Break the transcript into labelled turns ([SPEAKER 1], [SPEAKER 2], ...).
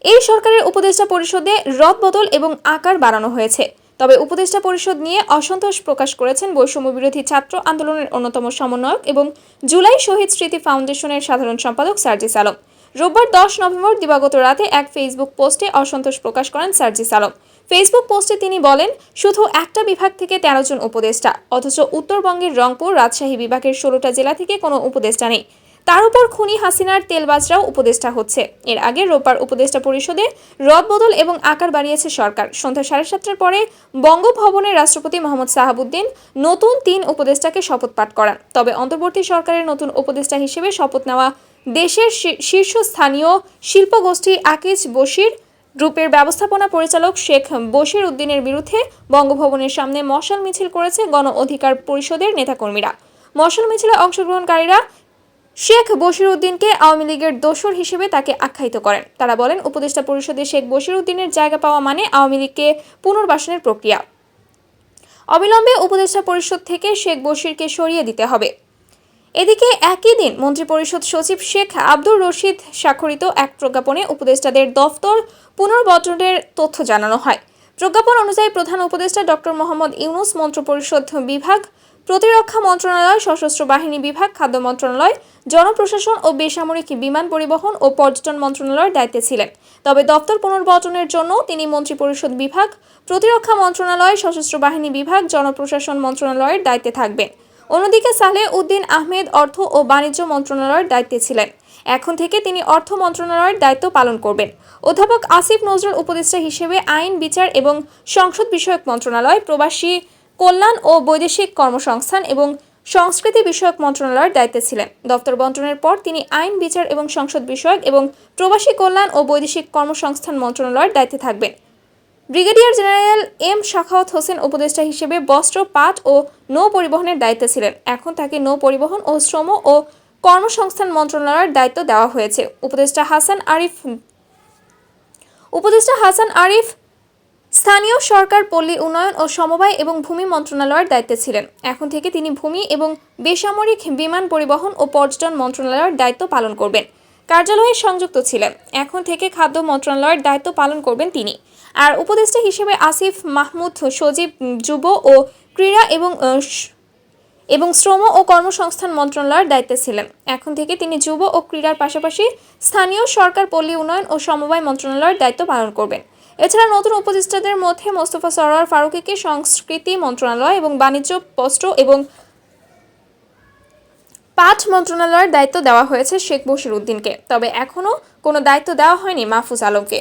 [SPEAKER 1] এই সরকারের উপদেষ্টা পরিষদে রদবদল এবং আকার বাড়ানো হয়েছে। তবে উপদেষ্টা পরিষদ নিয়ে অসন্তোষ প্রকাশ করেছেন বৈষম্য বিরোধী ছাত্র আন্দোলনের অন্যতম সমন্বয়ক এবং জুলাই শহীদ স্মৃতি ফাউন্ডেশনের সাধারণ সম্পাদক সার্জিস আলম। রোববার 10 নভেম্বর দিবাগত রাতে এক ফেসবুক পোস্টে অসন্তোষ প্রকাশ করেন সার্জিস আলম। ফেসবুক পোস্টে তিনি বলেন, শুধু একটা বিভাগ থেকে 13 জন উপদেষ্টা, অথচ উত্তরবঙ্গের রংপুর, রাজশাহী বিভাগের 16টা জেলা থেকে কোনো উপদেষ্টা নেই। তার উপর খুনি হাসিনার তেলবাজরাও উপদেষ্টা হচ্ছে। এর আগে রোববার উপদেষ্টা পরিষদে রদবদল এবং আকার বাড়িয়েছে সরকার। সন্ধ্যা 7:30টার পরে বঙ্গভবনে রাষ্ট্রপতি মোহাম্মদ সাহাবুদ্দিন নতুন 3 উপদেষ্টাকে শপথ পাঠ করান। তবে অন্তর্বর্তী সরকারের নতুন উপদেষ্টা হিসেবে শপথ নেওয়া দেশের শীর্ষস্থানীয় শিল্পগোষ্ঠী আকিজ বশির গ্রুপের ব্যবস্থাপনা পরিচালক শেখ বশির উদ্দিনের বিরুদ্ধে বঙ্গভবনের সামনে মশাল মিছিল করেছে গণ অধিকার পরিষদের নেতাকর্মীরা। মশাল মিছিলে অংশগ্রহণকারীরা শেখ বশির উদ্দিনকে আওয়ামী লীগের দোসর হিসেবে তাকে আখ্যায়িত করেন। তারা বলেন, উপদেষ্টা পরিষদে শেখ বশির উদ্দিনের জায়গা পাওয়া মানে আওয়ামী লীগকে পুনর্বাসনের প্রক্রিয়া। অবিলম্বে উপদেষ্টা পরিষদ থেকে শেখ বশিরকে সরিয়ে দিতে হবে। এদিকে একই দিন মন্ত্রিপরিষদ সচিব শেখ আব্দুর রশিদ স্বাক্ষরিত এক প্রজ্ঞাপনে উপদেষ্টাদের দফতর পুনর্বন্টনের তথ্য জানানো হয়। প্রজ্ঞাপন অনুযায়ী প্রধান উপদেষ্টা ডক্টর মোহাম্মদ ইউনুস মন্ত্রিপরিষদ বিভাগ, প্রতিরক্ষা মন্ত্রণালয়, সশস্ত্র বাহিনী বিভাগ, খাদ্য মন্ত্রণালয়, জনপ্রশাসন ও বেসামরিক বিমান পরিবহন ও পর্যটন মন্ত্রণালয়ের দায়িত্বে ছিলেন। তবে দপ্তর পুনর্বন্টনের জন্য তিনি মন্ত্রিপরিষদ বিভাগ, প্রতিরক্ষা মন্ত্রণালয়, সশস্ত্র বাহিনী বিভাগ, জনপ্রশাসন মন্ত্রণালয়ের দায়িত্বে থাকবেন। অন্যদিকে সালেহ উদ্দিন আহমেদ অর্থ ও বাণিজ্য মন্ত্রণালয়ের দায়িত্বে ছিলেন। এখন থেকে তিনি অর্থ মন্ত্রণালয়ের দায়িত্ব পালন করবেন। অধ্যাপক আসিফ নজরুল উপদেষ্টা হিসেবে আইন, বিচার এবং সংসদ বিষয়ক মন্ত্রণালয়, প্রবাসী কল্যাণ ও বৈদেশিক কর্মসংস্থান এবং সংস্কৃতি বিষয়ক মন্ত্রণালয়ের দায়িত্বে ছিলেন। দপ্তর বণ্টনের পর তিনি আইন, বিচার এবং সংসদ বিষয়ক এবং প্রবাসী কল্যাণ ও বৈদেশিক কর্মসংস্থান মন্ত্রণালয়ের দায়িত্বে থাকবেন। Brigadier general M Shakhawat Hossain উপদেষ্টা হিসেবে বস্ত্র, পাট ও নৌ পরিবহনের দায়িত্বে ছিলেন। এখন তাকে নৌ পরিবহন ও শ্রম ও কর্মসংস্থান মন্ত্রণালয়ের দায়িত্ব দেওয়া হয়েছে। উপদেষ্টা হাসান আরিফ স্থানীয় সরকার, পল্লী উন্নয়ন ও সমবায় এবং ভূমি মন্ত্রণালয়ের দায়িত্বে ছিলেন। এখন থেকে তিনি ভূমি এবং বেসামরিক বিমান পরিবহন ও পর্যটন মন্ত্রণালয়ের দায়িত্ব পালন করবেন। কার্যালয়ে সংযুক্ত ছিলেন। এখন থেকে খাদ্য মন্ত্রণালয়ের দায়িত্ব পালন করবেন তিনি। আর উপদেষ্টা হিসেবে আসিফ মাহমুদ সজীব যুব ও ক্রীড়া এবং শ্রম ও কর্মসংস্থান মন্ত্রণালয়ের দায়িত্বে ছিলেন। এখন থেকে তিনি যুব ও ক্রীড়ার পাশাপাশি স্থানীয় সরকার, পল্লী উন্নয়ন ও সমবায় মন্ত্রণালয়ের দায়িত্ব পালন করবেন। এছাড়া নতুন উপদেষ্টাদের মধ্যে মোস্তফা সরোয়ার ফারুকীকে সংস্কৃতি মন্ত্রণালয় এবং বাণিজ্য, বস্ত্র এবং পাট মন্ত্রণালয়ের দায়িত্ব দেওয়া হয়েছে শেখ বশির উদ্দিনকে। তবে এখনও কোনো দায়িত্ব দেওয়া হয়নি মাহফুজ আলমকে।